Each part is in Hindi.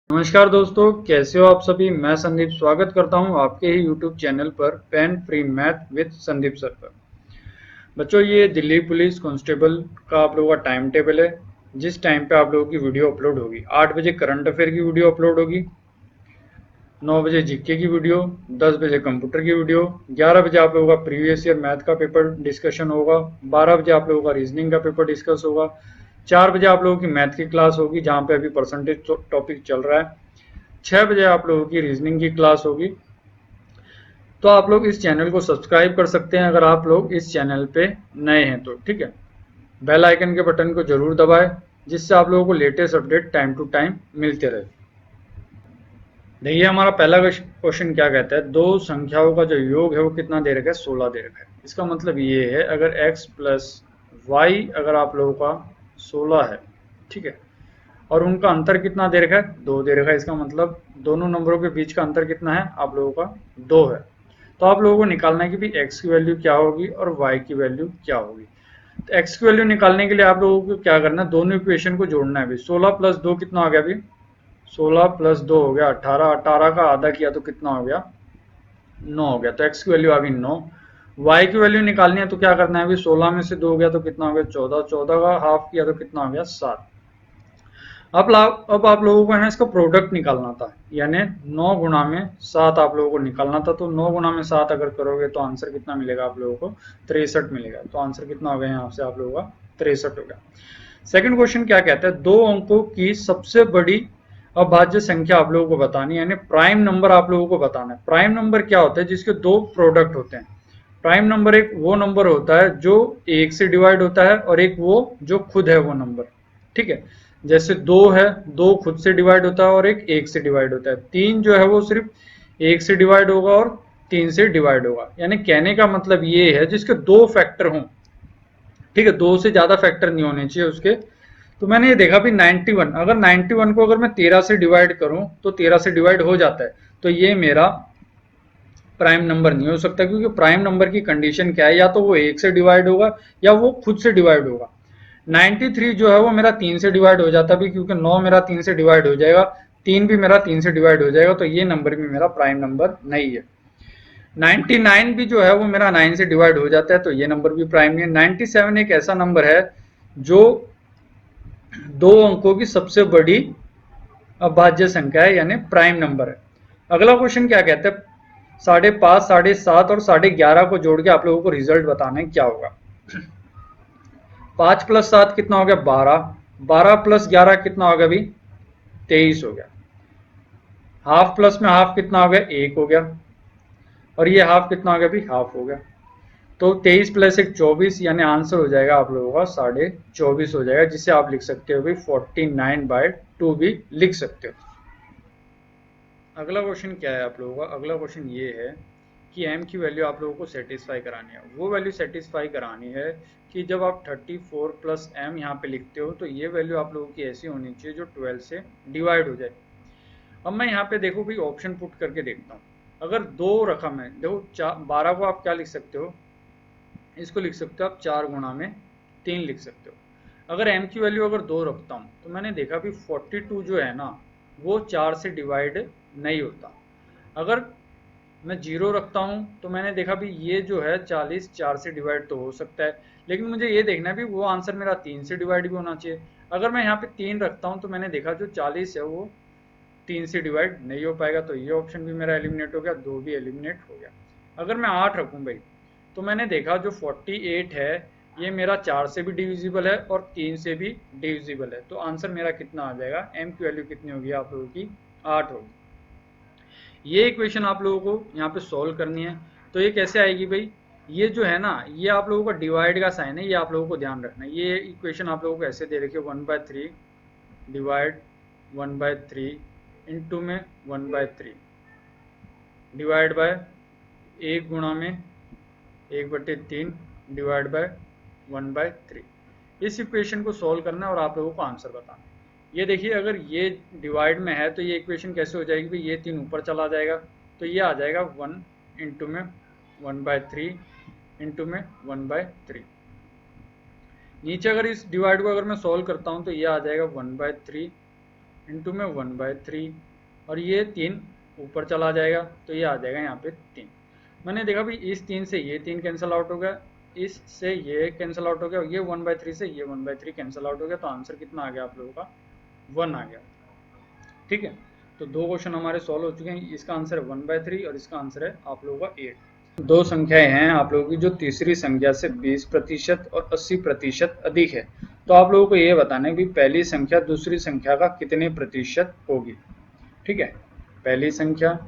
नमस्कार दोस्तों, कैसे हो आप सभी। मैं संदीप स्वागत करता हूं आपके ही यूट्यूब चैनल पर pain free math with Sandeep sir पर। बच्चों, ये दिल्ली पुलिस कांस्टेबल का आप लोगों का टाइम टेबल है। जिस टाइम पे आप लोगों की वीडियो अपलोड होगी, 8 बजे करंट अफेयर की वीडियो अपलोड होगी, 9 बजे जीके की वीडियो, 10 बजे कंप्यूटर की वीडियो, 11 बजे आप लोगों का प्रीवियस ईयर मैथ का पेपर डिस्कशन होगा, 12 बजे आप लोगों का रीजनिंग का पेपर डिस्कस होगा, 4 बजे आप लोगों की मैथ की क्लास होगी जहां पे अभी परसेंटेज टॉपिक चल रहा है, 6 बजे आप लोगों की रीजनिंग की क्लास होगी। तो आप लोग इस चैनल को सब्सक्राइब कर सकते हैं अगर आप लोग इस चैनल पे नए हैं तो, ठीक है। बेल आइकन के बटन को जरूर दबाएं जिससे आप लोगों को latest update time to time मिलते रहे। देखिए, हमारा पहला क्वेश्चन क्या कहता है, दो संख्याओं का जो योग है वो कितना दे रखा है, 16 दे रखा है। इसका मतलब ये है, अगर x प्लस वाई अगर आप लोगों का 16 है, ठीक है, और उनका अंतर कितना दे रखा है, 2 दे रखा है। इसका मतलब दोनों नंबरों के बीच का अंतर कितना है आप लोगों का, 2 है। तो आप लोगों को निकालना है कि भी x की वैल्यू क्या होगी और y की वैल्यू क्या होगी। तो x की वैल्यू निकालने के लिए आप लोगों को क्या करना है, दोनों इक्वेशन को जोड़ना है। भी 16 प्लस 2 कितना हो गया, अभी 16 प्लस 2 हो गया 18, 18 का आधा किया तो कितना हो गया, 9 हो गया। तो x की वैल्यू आ गई 9। y की वैल्यू निकालनी है तो क्या करना है, अभी 16 में से 2 हो गया तो कितना हो गया, 14, 14 का हाफ किया तो कितना हो गया, 7। अब आप लोगों को है ना इसका प्रोडक्ट निकालना था, यानी 9 गुणा में 7 आप लोगों को निकालना था। तो 9 गुणा में 7 अगर करोगे तो आंसर कितना मिलेगा आप लोगों को, 63 मिलेगा। तो आंसर कितना हो गया यहाँ से आप लोगों का, 63 हो गया। सेकंड क्वेश्चन क्या कहता है, दो अंकों की सबसे बड़ी अभाज्य संख्या आप लोगों को बतानी है, यानी प्राइम नंबर आप लोगों को बताना है। प्राइम नंबर क्या होता है, जिसके दो प्रोडक्ट होते हैं। प्राइम नंबर एक वो नंबर होता है जो एक से डिवाइड होता है, और एक वो जो खुद है वो नंबर, ठीक है। जैसे 2 है, 2 खुद से डिवाइड होता है और एक से डिवाइड होता है। 3 जो है वो सिर्फ एक से डिवाइड होगा और 3 से डिवाइड होगा। यानी कहने का मतलब ये है जिसके दो फैक्टर हों, ठीक है, 2 से ज्यादा फैक्टर नहीं होने चाहिए उसके। तो मैंने ये देखा भी 91, अगर 91 को अगर मैं 13 से डिवाइड करूं तो 13 से डिवाइड हो जाता है। तो ये मेरा प्राइम नंबर नहीं हो सकता, क्योंकि प्राइम नंबर की कंडीशन क्या है, या तो वो एक से डिवाइड होगा या वो खुद से डिवाइड होगा। 93 जो है वो मेरा 3 से डिवाइड हो जाता भी, क्योंकि 9 मेरा 3 से डिवाइड हो जाएगा, 3 भी मेरा 3 से डिवाइड हो जाएगा, तो ये नंबर भी मेरा प्राइम नंबर नहीं है। 99 भी जो है वो मेरा 9 से डिवाइड हो जाता है, तो ये नंबर भी प्राइम नहीं है। 97 एक ऐसा नंबर है जो दो अंकों की सबसे बड़ी अभाज्य संख्या है, यानी प्राइम नंबर है। अगला क्वेश्चन क्या कहता है, 5.5, 7.5 और 11.5 को जोड़ के आप लोगों को रिजल्ट बताना है क्या होगा। 5 प्लस 7 कितना हो गया, 12, 12 प्लस 11 कितना हो गया, अभी 23 हो गया। हाफ प्लस में हाफ कितना हो गया, 1 हो गया, और ये हाफ कितना हो गया, अभी हाफ हो गया। तो 23 प्लस 1 24, यानी आंसर हो जाएगा आप लोगों का 24.5 हो जाएगा, जिसे आप लिख सकते हो भी 49/2 भी लिख सकते हो। अगला क्वेश्चन क्या है आप लोगों का, अगला क्वेश्चन ये है कि m की वैल्यू आप लोगों को सेटिस्फाई करानी है। वो वैल्यू सेटिस्फाई करानी है कि जब आप 34 प्लस m यहाँ पे लिखते हो तो ये वैल्यू आप लोगों की ऐसी होनी चाहिए जो 12 से डिवाइड हो जाए। अब मैं यहाँ पे देखो भाई ऑप्शन पुट करके देखता हूँ। अगर दो रकम है, देखो 12 को आप क्या लिख सकते हो, इसको लिख सकते हो आप 4 गुणा में 3 लिख सकते हो। अगर m की वैल्यू अगर 2 रखता हूँ तो मैंने देखा भी 42 जो है ना वो 4 से डिवाइड नहीं होता। अगर मैं 0 रखता हूँ तो मैंने देखा भी ये जो है 40 4 से डिवाइड तो हो सकता है, लेकिन मुझे ये देखना है भी वो आंसर मेरा 3 से डिवाइड भी होना चाहिए। अगर मैं यहाँ पे 3 रखता हूँ तो मैंने देखा जो 40 है वो 3 से डिवाइड नहीं हो पाएगा, तो ये ऑप्शन भी मेरा एलिमिनेट हो गया, 2 भी एलिमिनेट हो गया। अगर मैं 8 रखूँ भाई तो मैंने देखा जो 48 है ये मेरा 4 से भी डिविजिबल है और 3 से भी डिविजिबल है, तो आंसर मेरा कितना आ जाएगा, m की वैल्यू कितनी होगी आप लोगों की, 8 होगी। ये इक्वेशन आप लोगों को यहाँ पे सॉल्व करनी है। तो ये कैसे आएगी भाई, ये जो है ना ये आप लोगों का डिवाइड का साइन है, ये आप लोगों को ध्यान रखना है। ये इक्वेशन आप लोगों को ऐसे दे रखी है, 1/3 डिवाइड 1/3 इंटू में 1/3 डिवाइड बाय 1 गुणा में 1/3 डिवाइड बाय 1/3। इस इक्वेशन को सॉल्व करना है और आप लोगों को आंसर बताना है। ये देखिए, अगर ये डिवाइड में है तो ये इक्वेशन कैसे हो जाएगी भाई, ये 3 ऊपर चला जाएगा तो ये आ जाएगा 1 इंटू में 1/3 इंटू में 1/3। नीचे अगर इस डिवाइड को अगर मैं सॉल्व करता हूँ तो ये आ जाएगा 1/3 इंटू में 1/3 और ये 3 ऊपर चला जाएगा तो ये आ जाएगा यहाँ पे 3। मैंने देखा भाई इस 3 से ये 3 कैंसिल आउट हो गया, इससे ये कैंसिल आउट हो गया, ये 1/3 से ये 1/3 कैंसिल आउट हो गया, तो आंसर कितना आ गया आप लोगों का 1 आ गया। ठीक है, तो दो क्वेश्चन हमारे सॉल्व हो चुके हैं। इसका आंसर है 1/3 और इसका आंसर है आप लोगों का 8। दो संख्याएं हैं आप लोगों की जो तीसरी संख्या से 20% और 80% अधिक है, तो आप लोगों को ये बताना है कि पहली संख्या दूसरी संख्या का कितने प्रतिशत होगी। ठीक है, पहली संख्या,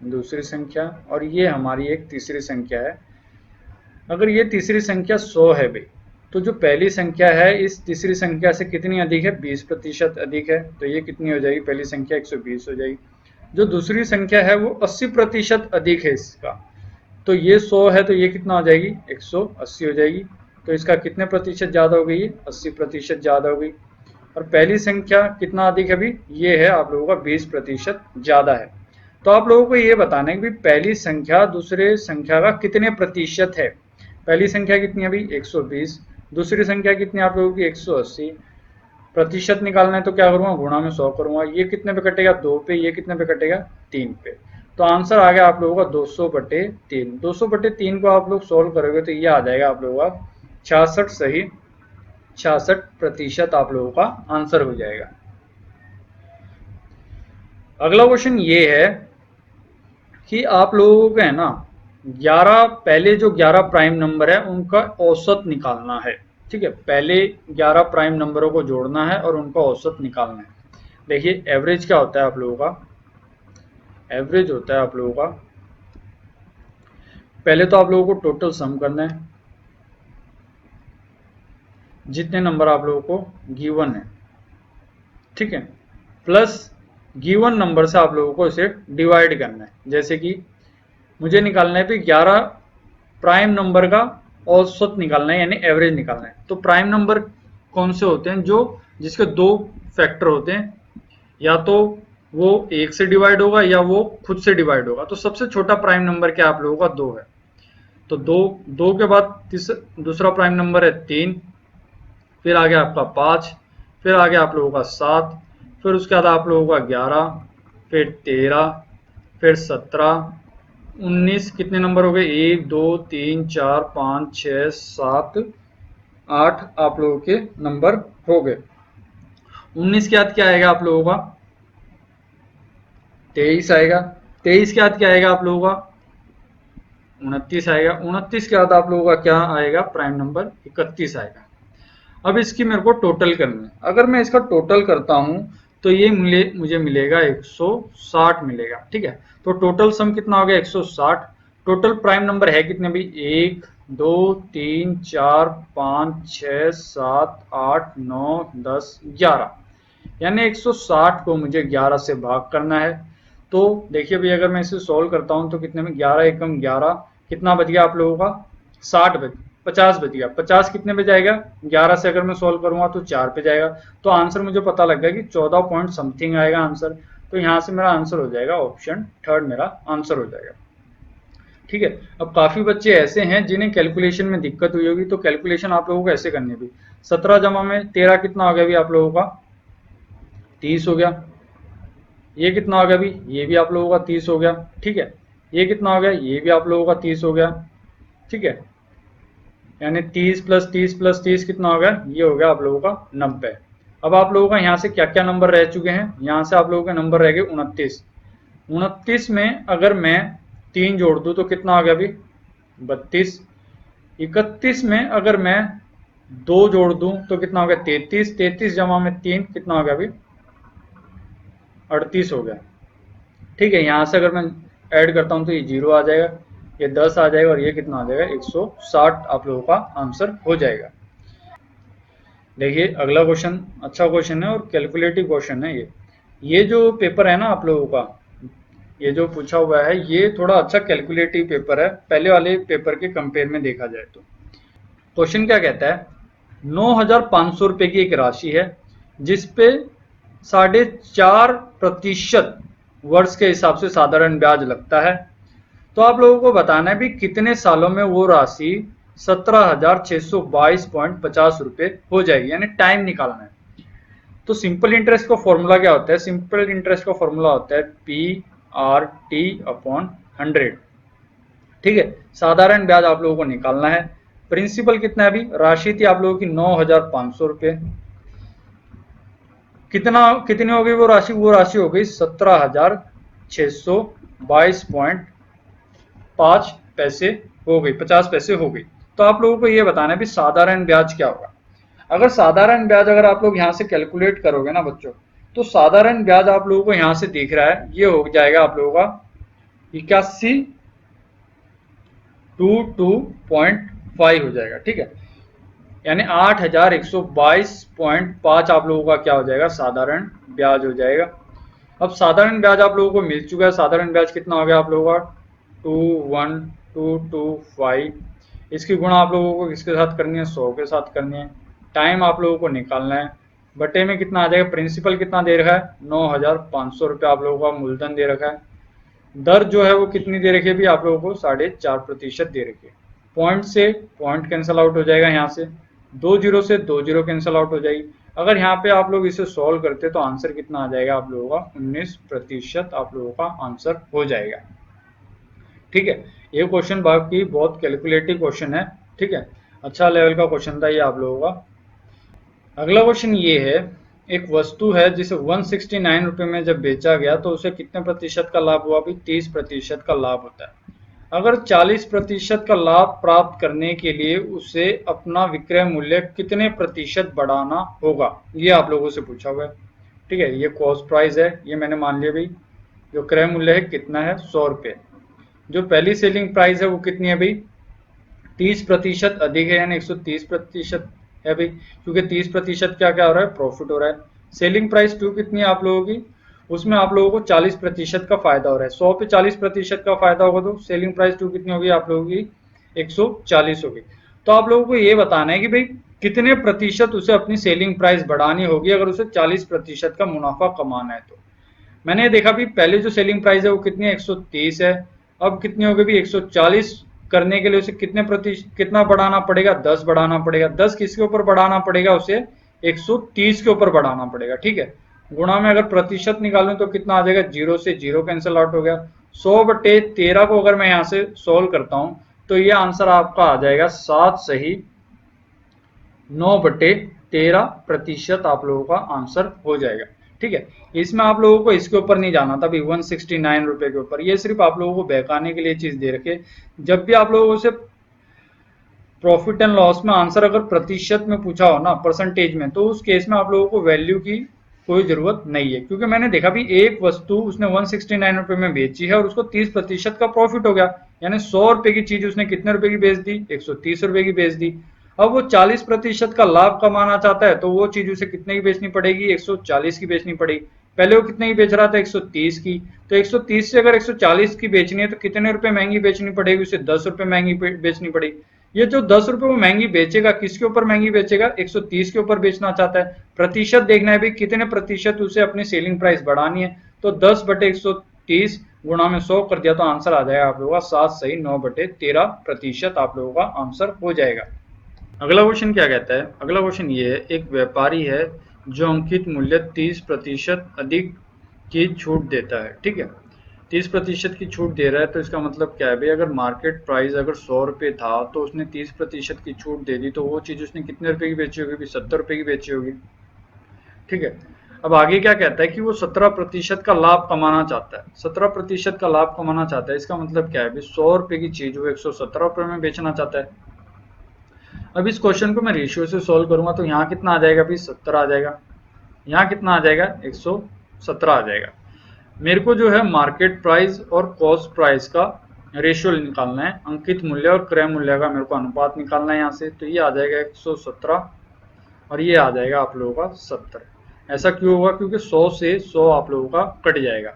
दूसरी संख्या और ये हमारी एक तीसरी संख्या है। अगर ये तीसरी संख्या 100 है भाई, तो जो पहली संख्या है इस तीसरी संख्या से कितनी अधिक है, 20% अधिक है, तो ये कितनी हो जाएगी, पहली संख्या 120 हो जाएगी। जो दूसरी संख्या है वो 80% अधिक है इसका, तो ये 100 है तो ये कितना हो जाएगी, 180 हो जाएगी। तो इसका कितने प्रतिशत ज़्यादा हो गई, 80% ज़्यादा हो गई। और पहली संख्या कितना अधिक है अभी, ये है आप लोगों का 20% ज़्यादा है। तो आप लोगों को ये बताना है कि पहली संख्या दूसरे संख्या का कितने प्रतिशत है। पहली संख्या कितनी है अभी 120, दूसरी संख्या कितनी है आप लोगों की 180। प्रतिशत निकालना है तो क्या करूंगा, गुणा में 100 करूंगा। ये कितने पे कटेगा, 2 पे, ये कितने पे कटेगा, 3 पे। तो आंसर आ गया आप लोगों का 200/3। 200/3 को आप लोग सोल्व करोगे तो ये आ जाएगा आप लोगों का 66 सही, 66% आप लोगों का आंसर हो जाएगा। अगला क्वेश्चन ये है कि आप लोगों को है ना 11 पहले जो 11 प्राइम नंबर है उनका औसत निकालना है। ठीक है, पहले 11 प्राइम नंबरों को जोड़ना है और उनका औसत निकालना है। देखिए एवरेज क्या होता है आप लोगों का, एवरेज होता है आप लोगों का, पहले तो आप लोगों को टोटल सम करना है जितने नंबर आप लोगों को गिवन है। ठीक है, प्लस गिवन नंबर से आप लोगों को इसे डिवाइड करना है। जैसे कि मुझे निकालना है भी 11 प्राइम नंबर का औसत निकालना है, यानी एवरेज निकालना है। तो प्राइम नंबर कौन से होते हैं, जो जिसके दो फैक्टर होते हैं, या तो वो 1 से डिवाइड होगा या वो खुद से डिवाइड होगा। तो सबसे छोटा प्राइम नंबर क्या आप लोगों का 2 है, तो 2 के बाद दूसरा प्राइम नंबर है 3, फिर आ गया आपका 5, फिर आ गया आप लोगों का 7, फिर उसके बाद आप लोगों का 11, फिर 13, फिर 17, 19, कितने नंबर हो गए, 1 2 3 4 5 6 7 8 आप लोगों के नंबर हो गए। 19 के बाद क्या आएगा आप लोगों का, 23 आएगा। 23 के बाद क्या आएगा आप लोगों का, 29 आएगा। 29 के बाद आप लोगों का क्या आएगा, प्राइम नंबर 31 आएगा। अब इसकी मेरे को टोटल करना है। अगर मैं इसका टोटल करता हूं तो ये मुझे मिलेगा 160 मिलेगा। ठीक है, तो टोटल सम कितना हो गया, 160। टोटल प्राइम नंबर है कितने भी, 1 2 3 4 5 6 7 8 9 10 11, यानी 160 को मुझे 11 से भाग करना है। तो देखिए भाई अगर मैं इसे सोल्व करता हूं तो कितने में, 11 एकम 11, कितना बच गया आप लोगों का, 50 बच गया। 50 कितने पे जाएगा, 11 से अगर मैं सोल्व करूंगा तो 4 पे जाएगा। तो आंसर मुझे पता लग गया कि 14 पॉइंट समथिंग आएगा आंसर। तो यहाँ से मेरा आंसर हो जाएगा ऑप्शन थर्ड, मेरा आंसर हो जाएगा। ठीक है, अब काफी बच्चे ऐसे हैं जिन्हें कैलकुलेशन में दिक्कत हुई होगी, तो कैलकुलेशन आप लोगों को ऐसे करनी भी, 17 जमा में 13 कितना हो गया भी आप लोगों का, 30 हो गया। ये कितना हो गया भी, ये भी आप लोगों का 30 हो गया। ठीक है, ये कितना हो गया, ये भी आप लोगों का 30 हो गया। ठीक है, यानी 30 + 30 + 30 कितना हो गया, ये हो गया आप लोगों का 90। अब आप लोगों का यहाँ से क्या क्या नंबर रह चुके हैं, यहाँ से आप लोगों के नंबर रह गए 29। 29 में अगर मैं 3 जोड़ दूं तो कितना हो गया अभी, 32। 31 में अगर मैं 2 जोड़ दूं तो कितना हो गया, 33। 33 जमा में 3 कितना हो गया अभी, 38 हो गया। ठीक है, यहाँ से अगर मैं ऐड करता हूँ तो ये 0 आ जाएगा, ये 10 आ जाएगा और ये कितना आ जाएगा, 160 आप लोगों का आंसर हो जाएगा। देखिए अगला क्वेश्चन अच्छा क्वेश्चन है और कैलकुलेटिव क्वेश्चन है। ये जो पेपर है ना आप लोगों का, ये जो पूछा हुआ है ये थोड़ा अच्छा कैलकुलेटिव पेपर है पहले वाले पेपर के कंपेयर में देखा जाए तो। क्वेश्चन क्या कहता है, 9,500 रुपए की एक राशि है जिसपे 4.5% वर्ष के हिसाब से साधारण ब्याज लगता है। तो आप लोगों को बताना है भी कितने सालों में वो राशि 17,622.50 रुपए हो जाएगी, यानी टाइम निकालना है। तो सिंपल इंटरेस्ट का फॉर्मूला क्या होता है? सिंपल इंटरेस्ट का फॉर्मूला होता है PRT/100। ठीक है, साधारण ब्याज आप लोगों को निकालना है। प्रिंसिपल कितना है? अभी राशि थी आप लोगों की 9,500 रुपये। कितनी हो गई वो राशि? वो राशि हो गई 17,622.5 पैसे हो गई, 50 पैसे हो गई। तो आप लोगों को ये बताना है भी साधारण ब्याज क्या होगा। अगर साधारण ब्याज अगर आप लोग यहाँ से कैलकुलेट करोगे ना बच्चों, तो साधारण ब्याज आप लोगों को यहाँ से दिख रहा है, ये हो जाएगा आप लोगों का 81,222.5 हो जाएगा। ठीक है, यानी 8,122.5 आप लोगों का क्या हो जाएगा? साधारण ब्याज हो जाएगा। अब साधारण ब्याज आप लोगों को मिल चुका है। साधारण ब्याज कितना हो गया आप लोगों का? 21,225। इसकी गुणा आप लोगों को किसके साथ करनी है? 100 के साथ करनी है। टाइम आप लोगों को निकालना है। बटे में कितना आ जाएगा? प्रिंसिपल कितना दे रखा है? 9,500 रुपये आप लोगों का मूलधन दे रखा है। दर जो है वो कितनी दे रखी है भी आप लोगों को? 4.5% दे रखी है। पॉइंट से पॉइंट कैंसिल आउट हो जाएगा, यहाँ से 2 जीरो से 2 जीरो कैंसिल आउट हो जाएगी। अगर यहाँ पे आप लोग इसे सॉल्व करते तो आंसर कितना आ जाएगा आप लोगों का? 19% आप लोगों का आंसर हो जाएगा। ठीक है, ये क्वेश्चन बाकी बहुत कैलकुलेटिव क्वेश्चन है। ठीक है, अच्छा लेवल का क्वेश्चन था ये आप लोगों का। अगला क्वेश्चन ये है, एक वस्तु है जिसे 169 रुपये में जब बेचा गया तो उसे कितने प्रतिशत का लाभ हुआ? भी 30% का लाभ होता है। अगर 40% का लाभ प्राप्त करने के लिए उसे अपना विक्रय मूल्य कितने प्रतिशत बढ़ाना होगा, ये आप लोगों से पूछा हुआ है। ठीक है, ये कॉस्ट प्राइस है, ये मैंने मान लिया भाई। जो क्रय मूल्य है कितना है? 100 रुपये। जो पहली सेलिंग प्राइस है वो कितनी है भाई? 30% अधिक है, यानी 130% है भाई, क्योंकि 30% क्या हो रहा है? प्रॉफिट हो रहा है। सेलिंग प्राइस 2 कितनी है आप लोगों की? उसमें आप लोगों को 40% का फायदा हो रहा है। 100 पे 40% का फायदा होगा तो सेलिंग प्राइस 2 कितनी होगी आप लोगों की? 140 होगी। तो आप लोगों को ये बताना है कि भाई कितने प्रतिशत उसे अपनी सेलिंग प्राइस बढ़ानी होगी अगर उसे 40% का मुनाफा कमाना है। तो मैंने देखा भी पहले जो सेलिंग प्राइस है वो कितनी है? 130 है। अब कितनी होगी भी? 140 करने के लिए उसे कितना बढ़ाना पड़ेगा? 10 बढ़ाना पड़ेगा। 10 किसके ऊपर बढ़ाना पड़ेगा? उसे 130 के ऊपर बढ़ाना पड़ेगा। ठीक है, गुणा में अगर प्रतिशत निकालूं तो कितना आ जाएगा? 0 से 0 कैंसिल आउट हो गया। 100/13 को अगर मैं यहाँ से सोल्व करता हूं तो ये आंसर आपका आ जाएगा 7 सही 9/13% आप लोगों का आंसर हो जाएगा। ठीक है, इसमें आप लोगों को इसके ऊपर नहीं जाना था भी 169 रुपए के ऊपर। ये सिर्फ आप लोगों को बहकाने के लिए चीज दे रखे। जब भी आप लोगों से प्रॉफिट एंड लॉस में आंसर अगर प्रतिशत में पूछा हो ना, परसेंटेज में, तो उस केस में आप लोगों को वैल्यू की कोई जरूरत नहीं है। क्योंकि मैंने देखा भी एक वस्तु उसने 169 रुपए में बेची है और उसको 30% का प्रॉफिट हो गया, यानी 100 रुपए की चीज उसने कितने रुपए की बेच दी? 130 रुपए की बेच दी। अब वो 40% का लाभ कमाना चाहता है तो वो चीज उसे कितने की बेचनी पड़ेगी? 140 की बेचनी पड़ेगी। पहले वो कितने की बेच रहा था? 130 की। तो 130 से अगर 140 की बेचनी है तो कितने रुपए महंगी बेचनी पड़ेगी? उसे 10 रुपए महंगी बेचनी पड़ेगी। ये जो 10 रुपए वो महंगी बेचेगा, किसके ऊपर महंगी बेचेगा? 130 के ऊपर बेचना चाहता है। प्रतिशत देखना है भी कितने प्रतिशत उसे अपनी सेलिंग प्राइस बढ़ानी है। तो 10/130 गुणा में 100 कर दिया तो आंसर आ जाएगा आप लोगों का 7 सही 9/13% आप लोगों का आंसर हो जाएगा। अगला क्वेश्चन क्या कहता है? अगला क्वेश्चन ये है, एक व्यापारी है जो अंकित मूल्य 30% अधिक की छूट देता है। ठीक है, 30% की छूट दे रहा है तो इसका मतलब क्या है भाई? अगर मार्केट प्राइस अगर 100 रुपये था तो उसने 30% की छूट दे दी तो वो चीज़ उसने कितने रुपए की बेची होगी? 70 रुपये की बेची होगी। ठीक है, अब आगे क्या कहता है कि वो 17% का लाभ कमाना चाहता है। 17% का लाभ कमाना चाहता है, इसका मतलब क्या है भाई? 100 रुपये की चीज़ वो 117 रुपये में बेचना चाहता है। अब इस क्वेश्चन को मैं रेशियो से सॉल्व करूंगा तो यहाँ कितना आ जाएगा भी? 70 आ जाएगा। यहाँ कितना आ जाएगा? 117 आ जाएगा। मेरे को जो है मार्केट प्राइस और कॉस्ट प्राइस का रेशियो निकालना है। अंकित मूल्य और क्रय मूल्य का मेरे को अनुपात निकालना है यहाँ से। तो ये आ जाएगा 117 और ये आ जाएगा आप लोगों का 70। ऐसा क्यों होगा? क्योंकि 100 से 100 आप लोगों का कट जाएगा।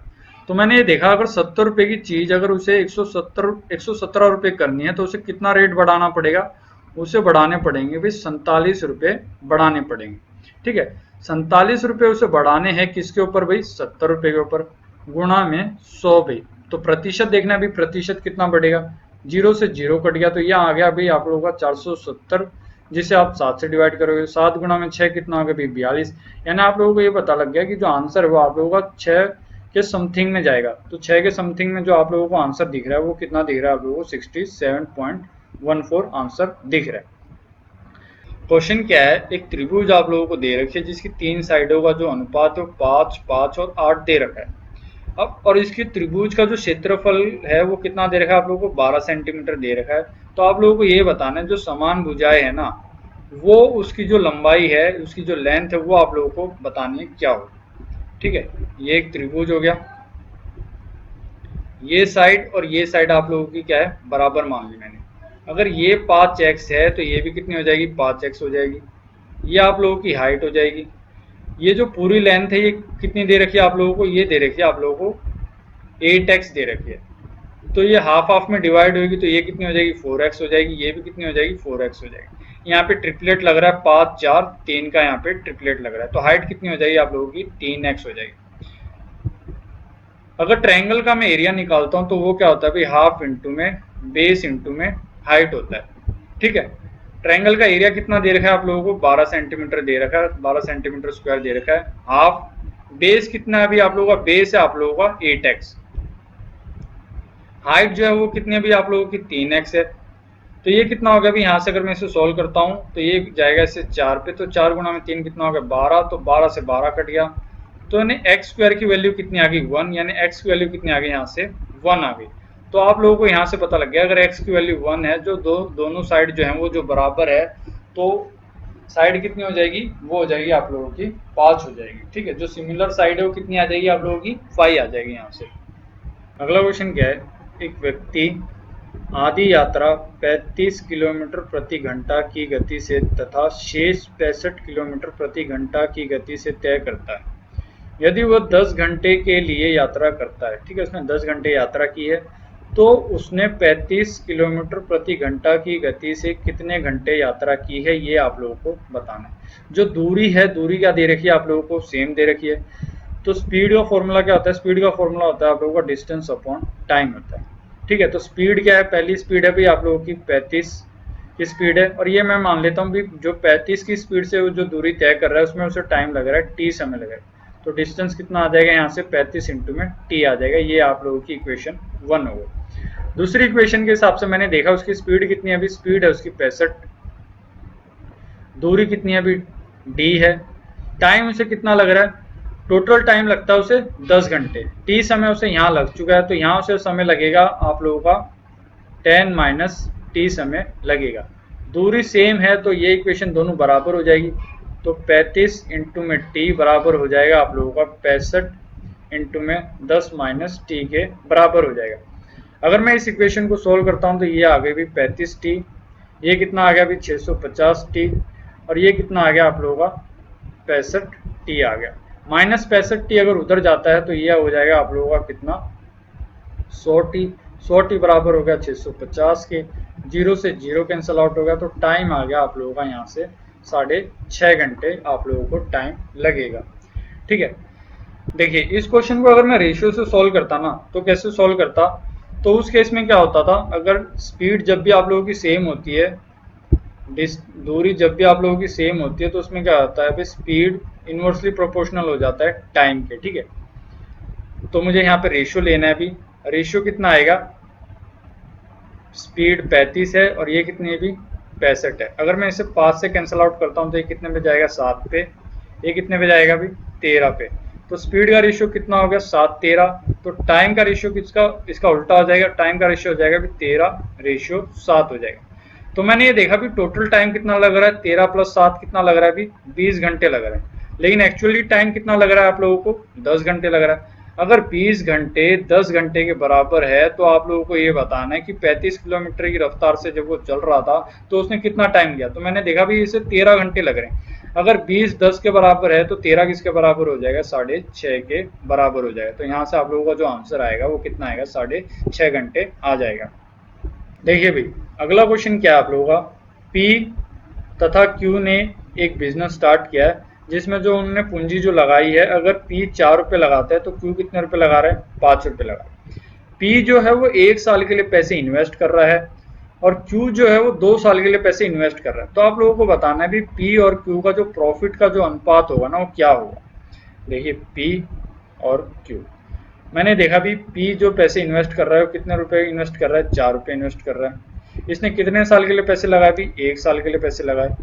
तो मैंने ये देखा अगर 70 रुपये की चीज अगर उसे 117 रुपये करनी है तो उसे कितना रेट बढ़ाना पड़ेगा? उसे बढ़ाने पड़ेंगे भाई 47 रुपये बढ़ाने पड़ेंगे। ठीक है, 47 रुपये उसे बढ़ाने हैं किसके ऊपर भाई? 70 रुपये के ऊपर। गुणा में 100 भाई। तो प्रतिशत देखना है भाई, प्रतिशत कितना बढ़ेगा? 0 से 0 कट गया तो यह आ गया भाई आप लोगों का 470 जिसे आप 7 से डिवाइड करोगे। 7 गुणा में 6 कितना होगा भाई 42। यानी आप लोगों को ये पता लग गया कि जो आंसर है वो आप लोगों का 6 के समथिंग में जाएगा। तो 6 के समथिंग में जो आप लोगों को आंसर दिख रहा है वो कितना दिख रहा है आप लोगों को 67.14 आंसर दिख रहा है। क्वेश्चन क्या है, एक त्रिभुज आप लोगों को दे रखी है जिसकी 3 साइडों का जो अनुपात है 5, 5 और 8 दे रखा है। अब और इसकी त्रिभुज का जो क्षेत्रफल है वो कितना दे रखा है आप लोगों को 12 सेंटीमीटर दे रखा है। तो आप लोगों को ये बताना है जो समान भुजाएं है ना वो उसकी जो लंबाई है उसकी जो लेंथ है वो आप लोगों को बतानी है क्या हो। ठीक है, ये एक त्रिभुज हो गया, ये साइड और ये साइड आप लोगों की क्या है बराबर मान ली मैंने। अगर ये 5x है तो ये भी कितनी हो जाएगी 5x हो जाएगी। ये आप लोगों की हाइट हो जाएगी। ये जो पूरी लेंथ है ये कितनी दे रखी है आप लोगों को, ये दे रखी है आप लोगों को 8x दे रखी है। तो ये हाफ हाफ में डिवाइड होगी तो ये कितनी हो जाएगी 4x हो जाएगी, ये भी कितनी हो जाएगी 4x हो जाएगी। यहाँ पे ट्रिपलेट लग रहा है 5, 4, 3 का यहाँ पे ट्रिपलेट लग रहा है। तो हाइट कितनी हो जाएगी आप लोगों की 3x हो जाएगी। अगर ट्रायंगल का मैं एरिया निकालता हूँ तो वो क्या होता है भाई हाफ इंटू में बेस इंटू में हाइट होता है। ठीक है, ट्रायंगल का एरिया कितना दे रखा है आप लोगों को 12 सेंटीमीटर दे रखा है, 12 सेंटीमीटर स्क्वायर दे रखा है। हाफ बेस कितना है अभी आप लोगों का, बेस है आप लोगों का 8x। हाइट जो है वो कितनी अभी आप लोगों की 3x है। तो ये कितना होगा अभी यहाँ से अगर मैं इसे सोल्व करता हूँ तो ये जाएगा इससे 4 पे, तो 4 गुणा में 3 कितना होगा 12, तो 12 से 12 कट गया। तो यानी एक्स स्क्वायर की वैल्यू कितनी आ गई 1, यानी एक्स की वैल्यू कितनी आ गई यहाँ से 1 आ गई। तो आप लोगों को यहाँ से पता लग गया अगर एक्स की वैल्यू 1 है जो दोनों साइड जो है वो जो बराबर है तो साइड कितनी हो जाएगी वो हो जाएगी आप लोगों की 5 हो जाएगी। ठीक है, जो सिमिलर साइड है वो कितनी आ जाएगी आप लोगों की 5 आ जाएगी यहाँ से। अगला क्वेश्चन क्या है, एक व्यक्ति आधी यात्रा 35 किलोमीटर प्रति घंटा की गति से तथा शेष 65 किलोमीटर प्रति घंटा की गति से तय करता है। यदि वह 10 घंटे के लिए यात्रा करता है, ठीक है, उसने 10 घंटे यात्रा की है तो उसने 35 किलोमीटर प्रति घंटा की गति से कितने घंटे यात्रा की है ये आप लोगों को बताना है। जो दूरी है, दूरी क्या दे रखी है आप लोगों को सेम दे रखी है। तो स्पीड का फॉर्मूला क्या होता है, स्पीड का फॉर्मूला होता है आप लोगों का डिस्टेंस अपॉन टाइम होता है। ठीक है, तो स्पीड क्या है, पहली स्पीड है भाई आप लोगों की 35 की स्पीड है और ये मैं मान लेता हूँ भी जो 35 की स्पीड से वो जो दूरी तय कर रहा है उसमें उसे टाइम लग रहा है t समय लग रहा है। तो डिस्टेंस कितना आ जाएगा यहाँ से 35 इंटू में t आ जाएगा। ये आप लोगों की इक्वेशन 1 होगा। दूसरी इक्वेशन के हिसाब से मैंने देखा उसकी स्पीड कितनी है, अभी स्पीड है उसकी 65, दूरी कितनी है अभी d है, टाइम उसे कितना लग रहा है, टोटल टाइम लगता है उसे 10 घंटे, t समय उसे यहाँ लग चुका है तो यहाँ उसे समय लगेगा आप लोगों का 10 माइनस t समय लगेगा। दूरी सेम है तो ये इक्वेशन दोनों बराबर हो जाएगी। तो 35 इंटू में t बराबर हो जाएगा आप लोगों का 65 इंटू में 10 माइनस टी के बराबर हो जाएगा। अगर मैं इस इक्वेशन को सोल्व करता हूँ तो ये आ गई भी 35t, ये कितना आ गया अभी 650t और ये कितना आ गया आप लोगों का 65t आ गया। माइनस 65t अगर उधर जाता है तो ये हो जाएगा आप लोगों का कितना 100t, 100t बराबर हो गया 650 के, जीरो से जीरो कैंसिल आउट हो गया तो टाइम आ गया आप लोगों का यहाँ से 6.5 घंटे आप लोगों को टाइम लगेगा। ठीक है, देखिए इस क्वेश्चन को अगर मैं रेशियो से सॉल्व करता ना तो कैसे सॉल्व करता, तो उस केस में क्या होता था, अगर स्पीड जब भी आप लोगों की सेम होती है, दूरी जब भी आप लोगों की सेम होती है तो उसमें क्या होता है, स्पीड इनवर्सली प्रोपोर्शनल हो जाता है टाइम के। ठीक है, तो मुझे यहाँ पे रेशियो लेना है। अभी रेशियो कितना आएगा, स्पीड 35 है और ये कितनी है भी 65 है। अगर मैं इसे 5 से कैंसिल आउट करता हूँ तो ये कितने पे जाएगा 7 पे, ये कितने पे जाएगा भी 13 पे। तो स्पीड का रेशियो कितना हो गया 7, 13। तो टाइम का रेशियो किसका, इसका उल्टा हो जाएगा, टाइम का रेशियो हो जाएगा भी 13:7 हो जाएगा। तो मैंने ये देखा भी टोटल टाइम कितना लग रहा है 13 + 7 कितना लग रहा है अभी 20 घंटे लग रहा है, लेकिन एक्चुअली टाइम कितना लग रहा है आप लोगों को 10 घंटे लग रहा है। अगर 20 घंटे 10 घंटे के बराबर है तो आप लोगों को ये बताना है कि 35 किलोमीटर की रफ्तार से जब वो चल रहा था तो उसने कितना टाइम लिया। तो मैंने देखा भी इसे 13 घंटे लग रहे हैं। अगर 20 10 के बराबर है तो 13 किसके बराबर हो जाएगा 6.5 के बराबर हो जाएगा। तो यहाँ से आप लोगों का जो आंसर आएगा वो कितना आएगा 6.5 घंटे आ जाएगा। देखिए भाई अगला क्वेश्चन क्या है आप लोगों का, P तथा Q ने एक बिजनेस स्टार्ट किया है जिसमें जो उन्होंने पूंजी जो लगाई है, अगर P 4 रुपये लगाता है तो Q कितने रुपए लगा रहा है 5 रुपये लगा रहा है। P जो है वो 1 साल के लिए पैसे इन्वेस्ट कर रहा है और Q जो है वो 2 साल के लिए पैसे इन्वेस्ट कर रहा है। तो आप लोगों को बताना है भी P और Q का जो प्रॉफिट का जो अनुपात होगा ना वो क्या होगा। देखिए P और Q, मैंने देखा भी P जो पैसे इन्वेस्ट कर रहा है वो कितने रुपए इन्वेस्ट कर रहा है, 4 रुपए इन्वेस्ट कर रहा है। इसने कितने साल के लिए पैसे लगाए भी, 1 साल के लिए पैसे लगाए।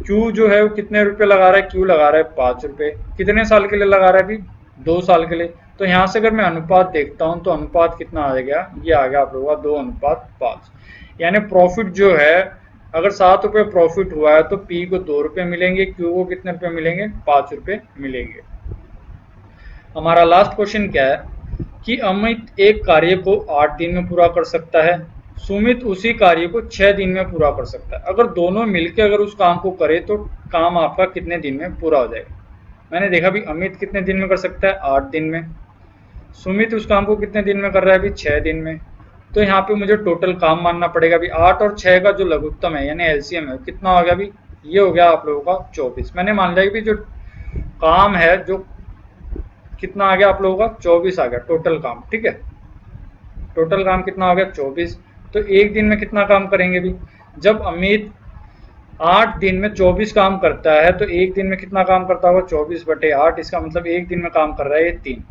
Q जो है वो कितने रुपए लगा रहा है, Q लगा रहा है 5 रुपए। कितने साल के लिए लगा रहा है भी, 2 साल के लिए। तो यहाँ से अगर मैं अनुपात देखता हूँ तो अनुपात कितना आ गया, ये आ गया आप लोगों का 2:5। यानी प्रॉफिट जो है, अगर 7 रुपए प्रॉफिट हुआ है तो P को 2 रुपए मिलेंगे, Q को कितने रुपए मिलेंगे, 5 रुपए मिलेंगे। हमारा लास्ट क्वेश्चन क्या है कि अमित एक कार्य को 8 दिन में पूरा कर सकता है, सुमित उसी कार्य को 6 दिन में पूरा कर सकता है। अगर दोनों मिलकर अगर उस काम को करे तो काम आपका कितने दिन में पूरा हो जाएगा। मैंने देखा भी अमित कितने दिन में कर सकता है, 8 दिन में। सुमित उस काम को कितने दिन में कर रहा है अभी, 6 दिन में। तो यहाँ पे मुझे टोटल काम मानना पड़ेगा अभी। 8 और 6 का जो लघुत्तम है यानी एलसीएम है कितना हो गया अभी, ये हो गया आप लोगों का 24। मैंने मान लिया कि जो काम है जो कितना आ गया आप लोगों का, 24 आ गया टोटल काम। ठीक है, टोटल काम कितना हो गया, 24। तो एक दिन में कितना काम करेंगे भी, जब अमित 8 दिन में 24 काम करता है तो एक दिन में कितना काम करता होगा, 24/8। इसका मतलब एक दिन में काम कर रहा है ये 3।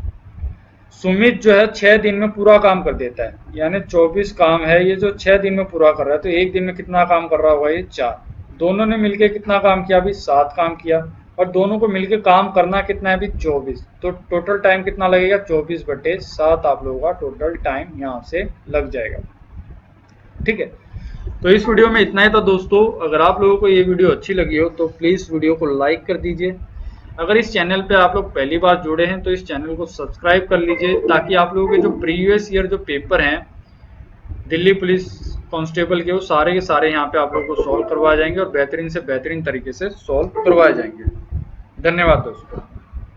सुमित जो है 6 दिन में पूरा काम कर देता है, यानी 24 काम है ये जो 6 दिन में पूरा कर रहा है। तो एक दिन में कितना काम कर रहा होगा, ये 4। दोनों ने मिलकर कितना काम किया अभी, 7 काम किया। और दोनों को मिलकर काम करना कितना है अभी, 24। तो टोटल टाइम कितना लगेगा, 24/7 आप लोगों का टोटल टाइम यहाँ से लग जाएगा। ठीक है, तो इस वीडियो में इतना ही था दोस्तों। अगर आप लोगों को ये वीडियो अच्छी लगी हो तो प्लीज़ वीडियो को लाइक कर दीजिए। अगर इस चैनल पे आप लोग पहली बार जुड़े हैं तो इस चैनल को सब्सक्राइब कर लीजिए, ताकि आप लोगों के जो प्रीवियस ईयर जो पेपर हैं दिल्ली पुलिस कांस्टेबल के, वो सारे के सारे यहाँ पे आप लोगों को सॉल्व करवाए जाएंगे और बेहतरीन से बेहतरीन तरीके से सॉल्व करवाए जाएंगे। धन्यवाद दोस्तों।